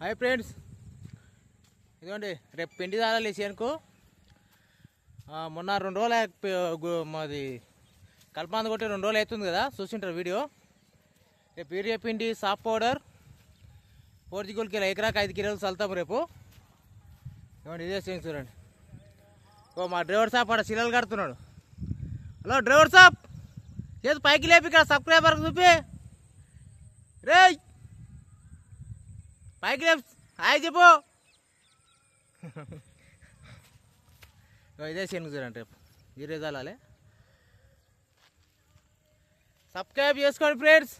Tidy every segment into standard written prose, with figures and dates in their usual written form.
Hi friends, ఇదిగోండి రేపు పిండి తాళాలి చేనుకు. మొన్న 2 రోజులు మాది కల్పమంది కొట్టి 2 రోజులు అవుతుంది కదా, చూసింటారు వీడియో. రేపు యూరియా పిండి సాఫ్ పౌడర్ 4 కిలోలు ఎకరాకి 5 కిలోలు చల్లుతాము రేపు. ఇవ్వండి ఇదే చేయండి చూడండి. మా డ్రైవర్ సాబ్ అక్కడ శిలలు కడుతున్నాడు. హలో డ్రైవర్ సాబ్, చేతి పైకి లేపి ఇక్కడ సబ్స్క్రైబర్ చూపి రే, పైకి లేపు హాయ్ చెప్పు. ఇదే చేను చూడండి, రేపు వీరే చల్లాలి. సబ్స్క్రైబ్ చేసుకోండి ఫ్రెండ్స్,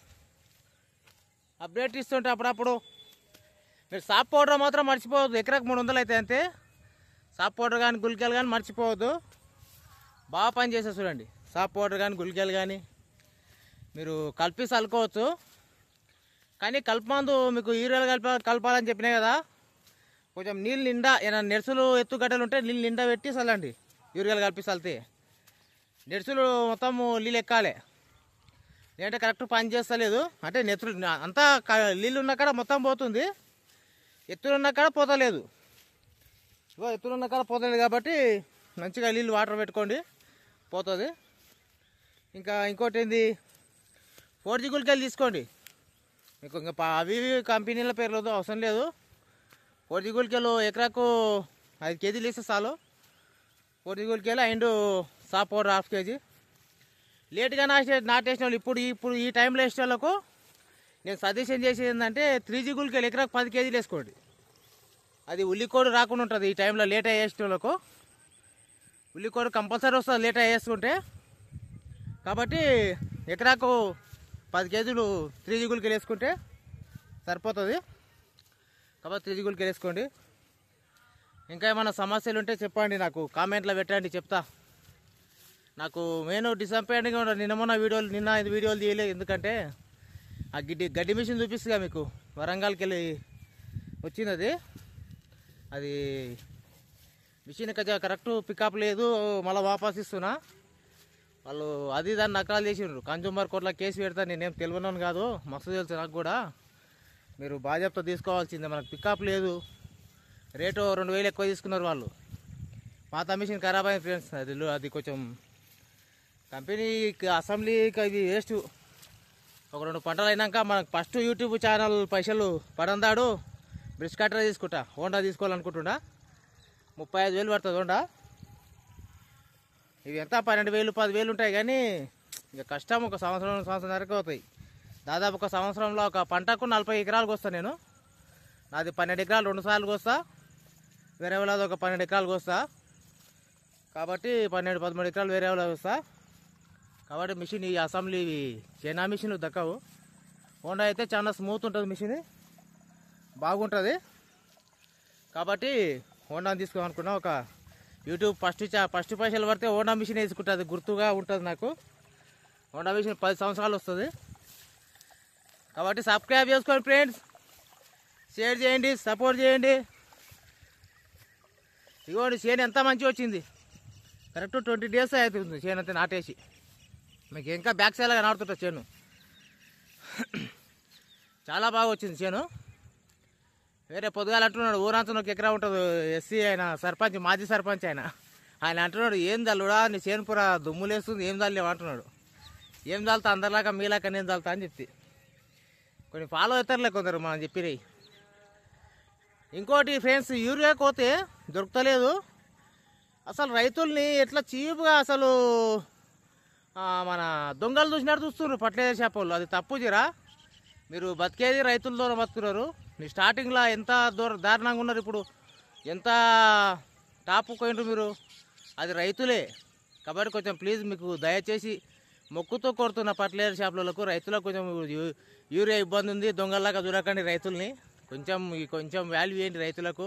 అప్డేట్ ఇస్తుంటే అప్పుడప్పుడు. మీరు సాఫ్ పౌడర్ మాత్రం మర్చిపోవద్దు, ఎకరాకు 300 అవుతాయి అంతే. సాఫ్ పౌడర్ కానీ గుళికలు కానీ మర్చిపోవద్దు, బాగా పని చేస్తే చూడండి. సాఫ్ పౌడర్ కానీ గుళికలు కానీ మీరు కలిపి చల్లుకోవచ్చు. కానీ కల్పమందు మీకు యూరియాలు కలపాలని చెప్పినాయి కదా, కొంచెం నీళ్ళు నిండా ఏమైనా నెర్సులు ఎత్తుగడ్డలు ఉంటే నీళ్ళు నిండా పెట్టి చల్లండి. యూరియాలు కలిపి చల్లితే నెర్సులు మొత్తం నీళ్ళు ఎక్కాలి, లేదంటే కరెక్ట్ పని చేస్తలేదు. అంటే నెత్తులు అంతా నీళ్ళు ఉన్న కాడ మొత్తం పోతుంది, ఎత్తులు ఉన్న కాడ పోతలేదు. ఎత్తులు ఉన్న కాడ పోతలేదు కాబట్టి మంచిగా నీళ్ళు వాటర్ పెట్టుకోండి, పోతుంది. ఇంకా ఇంకోటి ఏంది, 4G గుళికలు తీసుకోండి. మీకు ఇంకా అవి కంపెనీల పేర్లు అవసరం లేదు. 4G గుళికలు ఎకరాకు 5 కేజీలు ఇస్తే చాలు. 4G గుళికలు అండ్ సాఫ్ పౌడర్ 1/2 కేజీ. లేట్గా నాటేసిన వాళ్ళు ఇప్పుడు ఈ టైంలో వేసే వాళ్ళకు నేను సజెషన్ చేసేది ఏంటంటే 3G గుళికలు ఎకరాకు 10 కేజీలు వేసుకోండి. అది ఉల్లికోడు రాకుండా ఉంటుంది ఈ టైంలో లేట్ వేసే వాళ్ళకు. ఉల్లికోడు కంపల్సరీ వస్తుంది లేట్ వేసుకుంటే. కాబట్టి ఎకరాకు 10 కేజీలు 3G గుళికలు వేసుకుంటే సరిపోతుంది. కాబట్టి 3G గుళికలు వేసుకోండి. ఇంకా ఏమైనా సమస్యలు ఉంటే చెప్పండి, నాకు కామెంట్లో పెట్టండి, చెప్తా. నాకు మెయిన్ డిసప్పాయింట్గా ఉండదు. నిన్న ఇది వీడియోలు తీయలేదు, ఎందుకంటే ఆ గడ్డి మిషన్ చూపిస్తుందిగా మీకు, వరంగల్కి వెళ్ళి వచ్చింది. అది మిషన్ కరెక్ట్ పికప్ లేదు, మళ్ళీ వాపస్ ఇస్తున్నా. వాళ్ళు అది దాన్ని నకరాలు చేసిండ్రు. కన్జ్యూమర్ కోర్టులో కేసు పెడతా. నేనేం తెలియను కాదు, మస్తు తెలుసు నాకు కూడా. మీరు బాధ్యత తీసుకోవాల్సిందే. మనకు పికప్ లేదు, రేటు 2000 ఎక్కువ తీసుకున్నారు వాళ్ళు. పాత మిషన్ ఖరాబ్ అయింది ఫ్రెండ్స్. అది కొంచెం కంపెనీ అసెంబ్లీకి ఇది వేస్ట్. ఒక 2 పంటలు అయినాక మనకు ఫస్ట్ యూట్యూబ్ ఛానల్ పైసలు పడందాడు బ్రిడ్జ్ కట్టర్ తీసుకుంటా. హోండా తీసుకోవాలనుకుంటున్నా. 35,000 పడుతుంది హోండా. ఇవి ఎంత 12,000 10,000 ఉంటాయి, కానీ ఇక కష్టం. ఒక సంవత్సరం వరకు అవుతాయి. దాదాపు ఒక సంవత్సరంలో ఒక పంటకు 40 ఎకరాలకు వస్తా నేను. నాది 12 ఎకరాలు 2 సార్లు కోస్తా, వేరే వాళ్ళది ఒక 12 ఎకరాలు కోస్తా. కాబట్టి 12-13 ఎకరాలు వేరే వాళ్ళది వస్తా. కాబట్టి మిషన్ ఈ అసెంబ్లీ చైనా మిషన్ దక్కవు. హోండా అయితే చాలా స్మూత్ ఉంటుంది, మిషన్ బాగుంటుంది. కాబట్టి హోండాని తీసుకోవాలనుకున్నా. ఒక యూట్యూబ్ ఫస్ట్ పైసలు పడితే హోండా మిషన్ వేసుకుంటుంది, గుర్తుగా ఉంటుంది నాకు. హోండా మిషన్ 10 సంవత్సరాలు వస్తుంది. కాబట్టి సబ్స్క్రైబ్ చేసుకోండి ఫ్రెండ్స్, షేర్ చేయండి, సపోర్ట్ చేయండి. ఇదిగోండి చేను ఎంత మంచిగా వచ్చింది. కరెక్ట్ 20 days అవుతుంది చేను అంతా నాటేసి. మీకు ఇంకా బ్యాక్ సైడ్గా నాటుతుంటుంది చేను. చాలా బాగా వచ్చింది చేను. వేరే పొద్దుగాలు అంటున్నాడు, ఊరంతా ఒక ఎకరా ఉంటుంది, ఎస్సీ ఆయన సర్పంచ్, మాజీ సర్పంచ్ ఆయన అంటున్నాడు, ఏం చల్లుడా నీ చేను పూర దుమ్ములేస్తుంది, ఏం చల్లేవు అంటున్నాడు. ఏం చల్లుతా, అందరిలాగా మీలాగా నేను చల్లుతా అని చెప్తే కొన్ని ఫాలో అవుతారులే కొందరు మనం చెప్పినవి. ఇంకోటి ఫ్రెండ్స్, యూరియా పోతే దొరుకుతలేదు. అసలు రైతుల్ని ఎట్లా చీప్గా అసలు మన దొంగలు చూసినట్టు చూస్తున్నారు ఫర్టిలైజర్ షాప్ వాళ్ళు. అది తప్పు జీరా. మీరు బతికేది రైతులతో బతుకున్నారు. మీ స్టార్టింగ్లో ఎంత దారుణంగా ఉన్నారు, ఇప్పుడు ఎంత టాప్ పోయినరు మీరు, అది రైతులే. కాబట్టి కొంచెం ప్లీజ్ మీకు దయచేసి మొక్కుతో కొడుతున్న ఫర్టిలైజర్ షాపులకు, రైతులకు కొంచెం యూరియా ఇబ్బంది ఉంది, దొంగల్లాగా చూడకండి రైతుల్ని. కొంచెం వాల్యూ ఏంటి రైతులకు.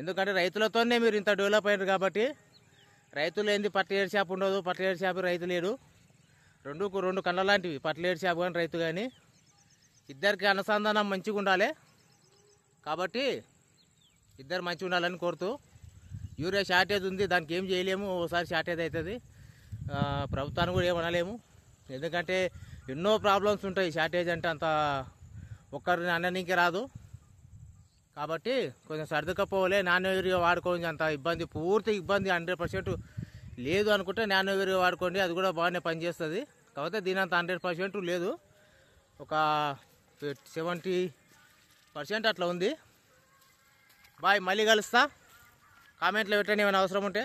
ఎందుకంటే రైతులతోనే మీరు ఇంత డెవలప్ అయినారు. కాబట్టి రైతులు ఏంది, ఫర్టిలైజర్ షాప్ ఉండదు, ఫర్టిలైజర్ షాప్ రైతు లేడు. రెండు కళ్ళ లాంటివి, ఫర్టిలైజర్ షాప్ కానీ రైతు కానీ. ఇద్దరికి అనుసంధానం మంచిగా ఉండాలి. కాబట్టి ఇద్దరు మంచిగా ఉండాలని కోరుతూ, యూరియా షార్టేజ్ ఉంది, దానికి ఏం చేయలేము. ఓసారి షార్టేజ్ అవుతుంది, ప్రభుత్వాన్ని కూడా ఏమనలేము. ఎందుకంటే ఎన్నో ప్రాబ్లమ్స్ ఉంటాయి. షార్టేజ్ అంటే అంత ఒక్కరిని అననీకి రాదు. కాబట్టి కొంచెం సర్దుకపోలే. నానో యూరియా వాడుకోండి, అంత ఇబ్బంది పూర్తి ఇబ్బంది 100% లేదు అనుకుంటే నానో యూరియా వాడుకోండి, అది కూడా బాగానే పనిచేస్తుంది. కాకపోతే దీని అంత 100% లేదు, ఒక 70% అట్లా ఉంది. బాయ్, మళ్ళీ కలుస్తా. కామెంట్లో పెట్టండి ఏమైనా అవసరం ఉంటే.